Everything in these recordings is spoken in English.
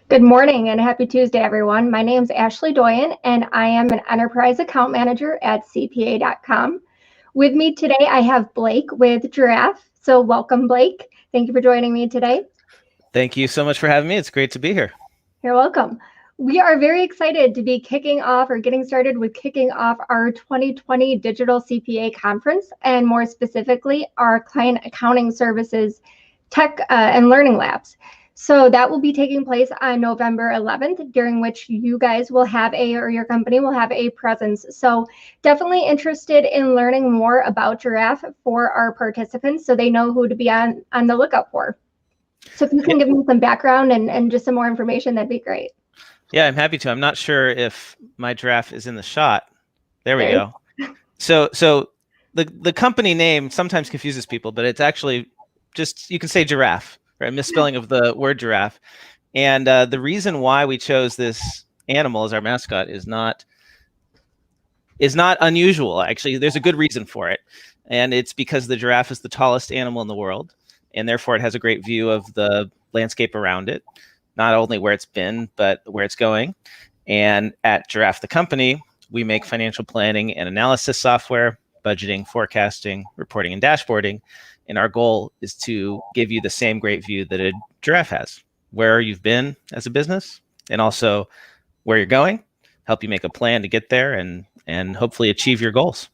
Good morning and happy Tuesday, everyone. My name is Ashley Doyen, and I am an enterprise account manager at CPA.com. With me today, I have Blake with Jirav. So welcome, Blake. Thank you for joining me today. Thank you so much for having me. It's great to be here. You're welcome. We are very excited to be getting started with kicking off our 2020 Digital CPA Conference, and more specifically, our Client Accounting Services Tech and Learning Labs. So that will be taking place on November 11th, during which you guys will have your company will have a presence. So definitely interested in learning more about Jirav for our participants so they know who to be on the lookout for. So if you can give me some background and just some more information, that'd be great. Yeah, I'm happy to. I'm not sure if my Jirav is in the shot. There we go. So the company name sometimes confuses people, but it's actually just, you can say giraffe, right? Misspelling of the word giraffe. And the reason why we chose this animal as our mascot is not unusual. Actually, there's a good reason for it. And it's because the giraffe is the tallest animal in the world, and therefore it has a great view of the landscape around it, not only where it's been, but where it's going. And at Jirav, the company, we make financial planning and analysis software, budgeting, forecasting, reporting, and dashboarding. And our goal is to give you the same great view that a giraffe has, where you've been as a business, and also where you're going, help you make a plan to get there and hopefully achieve your goals.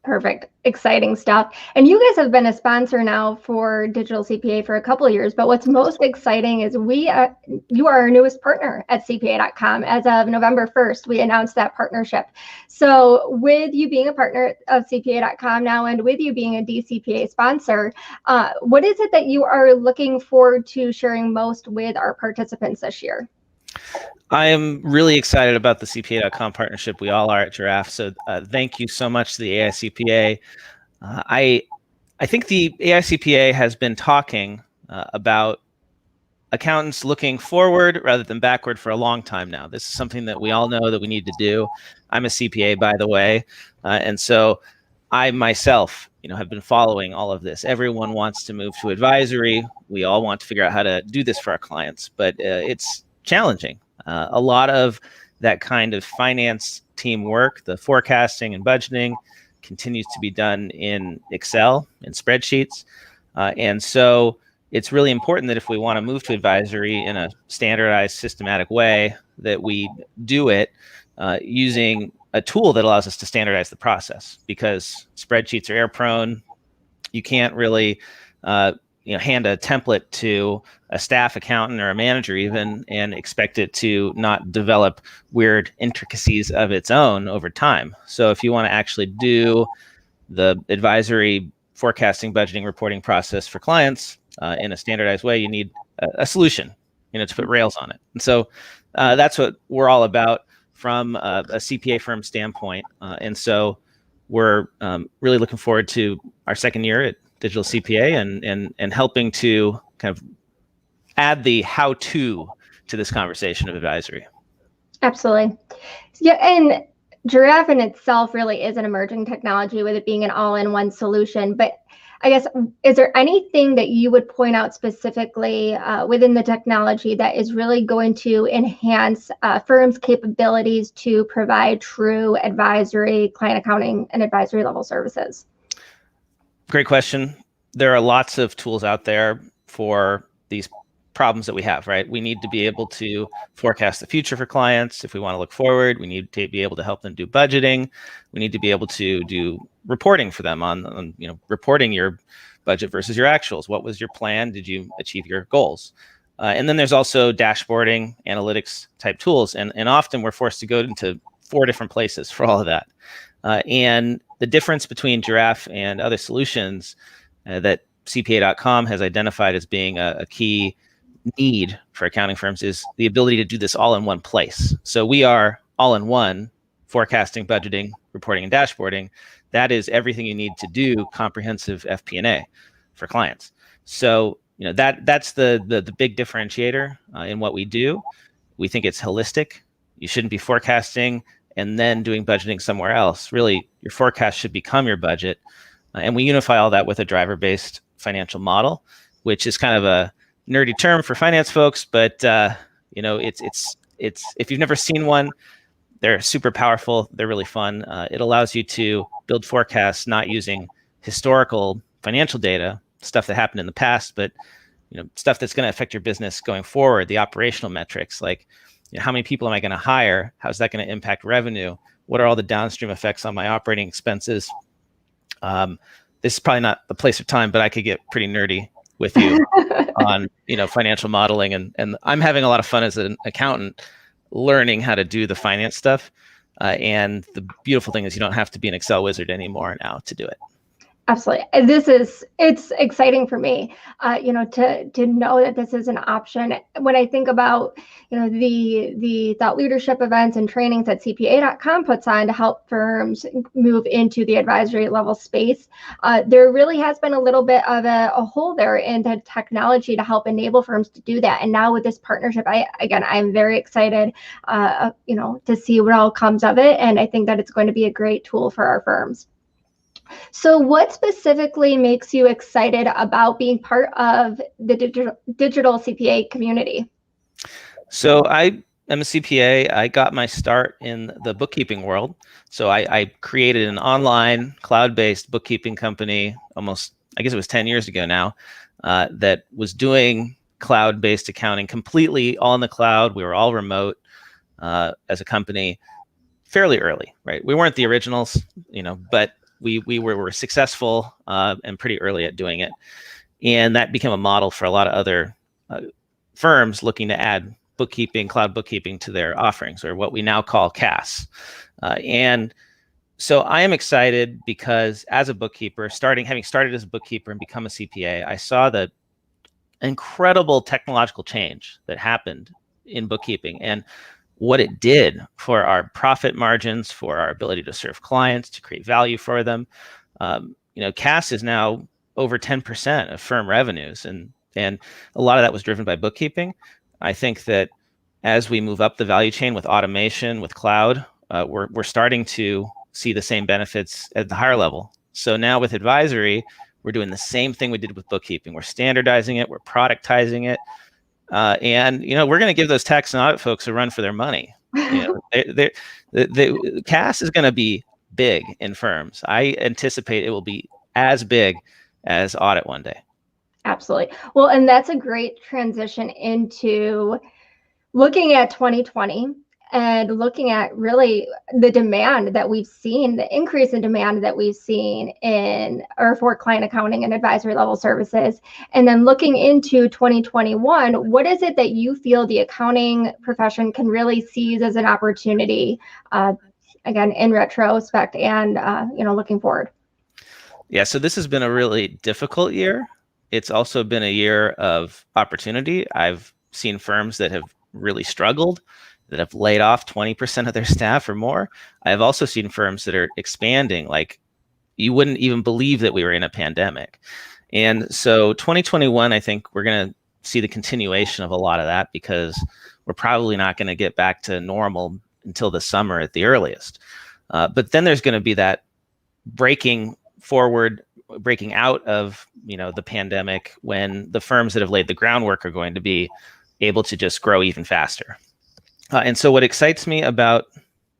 Perfect. Exciting stuff. And you guys have been a sponsor now for Digital CPA for a couple of years, but what's most exciting is you are our newest partner at CPA.com. As of November 1st, we announced that partnership. So with you being a partner of CPA.com now, and with you being a DCPA sponsor, what is it that you are looking forward to sharing most with our participants this year? I am really excited about the CPA.com partnership. We all are at Jirav. So thank you so much to the AICPA. I think the AICPA has been talking about accountants looking forward rather than backward for a long time now. This is something that we all know that we need to do. I'm a CPA, by the way. And so I myself, have been following all of this. Everyone wants to move to advisory. We all want to figure out how to do this for our clients, but it's challenging. A lot of that kind of finance team work, the forecasting and budgeting, continues to be done in Excel and spreadsheets. And so it's really important that if we want to move to advisory in a standardized, systematic way, that we do it using a tool that allows us to standardize the process, because spreadsheets are error prone. You can't really hand a template to a staff accountant or a manager even and expect it to not develop weird intricacies of its own over time. So if you want to actually do the advisory forecasting, budgeting, reporting process for clients in a standardized way, you need a solution, to put rails on it. And so that's what we're all about from a CPA firm standpoint. And so we're really looking forward to our second year at Digital CPA and helping to kind of add the how-to this conversation of advisory. Absolutely. Yeah, and Jirav in itself really is an emerging technology, with it being an all-in-one solution. But I guess, is there anything that you would point out specifically within the technology that is really going to enhance firms' capabilities to provide true advisory, client accounting, and advisory level services? Great question. There are lots of tools out there for these problems that we have, right? We need to be able to forecast the future for clients. If we want to look forward, we need to be able to help them do budgeting. We need to be able to do reporting for them on reporting your budget versus your actuals. What was your plan? Did you achieve your goals? And then there's also dashboarding, analytics type tools. And often we're forced to go into 4 different places for all of that. And the difference between Jirav and other solutions that CPA.com has identified as being a key need for accounting firms is the ability to do this all in one place. So we are all in one: forecasting, budgeting, reporting, and dashboarding. That is everything you need to do comprehensive FP&A for clients. So that's the big differentiator in what we do. We think it's holistic. You shouldn't be forecasting and then doing budgeting somewhere else. Really, your forecast should become your budget. And we unify all that with a driver-based financial model, which is kind of a nerdy term for finance folks, but It's if you've never seen one, they're super powerful. They're really fun. It allows you to build forecasts not using historical financial data, stuff that happened in the past, but stuff that's going to affect your business going forward. The operational metrics, like how many people am I going to hire? How's that going to impact revenue? What are all the downstream effects on my operating expenses? This is probably not the place or time, but I could get pretty nerdy with you on financial modeling, and I'm having a lot of fun as an accountant learning how to do the finance stuff. And the beautiful thing is you don't have to be an Excel wizard anymore now to do it. Absolutely. It's exciting for me, to know that this is an option. When I think about, the thought leadership events and trainings that CPA.com puts on to help firms move into the advisory level space, there really has been a little bit of a hole there in the technology to help enable firms to do that. And now with this partnership, I'm very excited, to see what all comes of it. And I think that it's going to be a great tool for our firms. So what specifically makes you excited about being part of the digital CPA community? So I am a CPA. I got my start in the bookkeeping world. So I created an online cloud-based bookkeeping company almost, I guess it was 10 years ago now, that was doing cloud-based accounting completely all in the cloud. We were all remote as a company fairly early, right? We weren't the originals, but we were successful and pretty early at doing it. And that became a model for a lot of other firms looking to add cloud bookkeeping to their offerings, or what we now call CAS. And so I am excited because as a bookkeeper, having started as a bookkeeper and become a CPA, I saw the incredible technological change that happened in bookkeeping and what it did for our profit margins, for our ability to serve clients, to create value for them. CAS is now over 10% of firm revenues, and a lot of that was driven by bookkeeping. I think that as we move up the value chain with automation, with cloud, we're starting to see the same benefits at the higher level. So now with advisory, we're doing the same thing we did with bookkeeping. We're standardizing it, we're productizing it. And we're going to give those tax and audit folks a run for their money. The CAS is going to be big in firms. I anticipate it will be as big as audit one day. Absolutely. Well, and that's a great transition into looking at 2020 and looking at really the demand that we've seen, the increase in demand that we've seen for client accounting and advisory level services. And then looking into 2021, what is it that you feel the accounting profession can really seize as an opportunity, again, in retrospect and, looking forward? Yeah, so this has been a really difficult year. It's also been a year of opportunity. I've seen firms that have really struggled, that have laid off 20% of their staff or more. I have also seen firms that are expanding like you wouldn't even believe that we were in a pandemic. And so 2021, I think we're going to see the continuation of a lot of that, because we're probably not going to get back to normal until the summer at the earliest. But then there's going to be that breaking out of the pandemic, when the firms that have laid the groundwork are going to be able to just grow even faster. And so what excites me about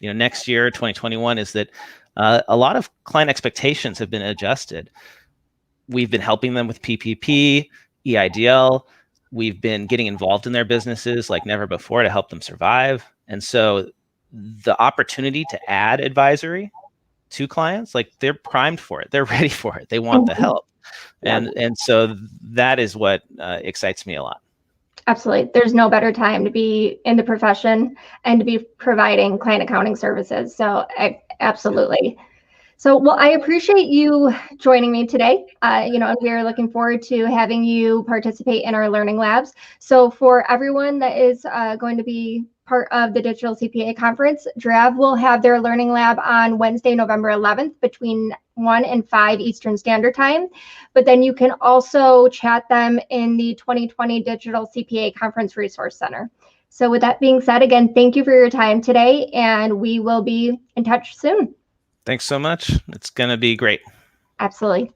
next year, 2021, is that a lot of client expectations have been adjusted. We've been helping them with PPP, EIDL. We've been getting involved in their businesses like never before to help them survive. And so the opportunity to add advisory to clients, like they're primed for it. They're ready for it. They want the help. And so that is what excites me a lot. Absolutely. There's no better time to be in the profession and to be providing client accounting services. So absolutely. So, well, I appreciate you joining me today. And we are looking forward to having you participate in our learning labs. So for everyone that is going to be part of the Digital CPA Conference, Jirav will have their learning lab on Wednesday, November 11th between 1 and 5 Eastern Standard Time. But then you can also chat them in the 2020 Digital CPA Conference Resource Center. So with that being said, again, thank you for your time today, and we will be in touch soon. Thanks so much. It's going to be great. Absolutely.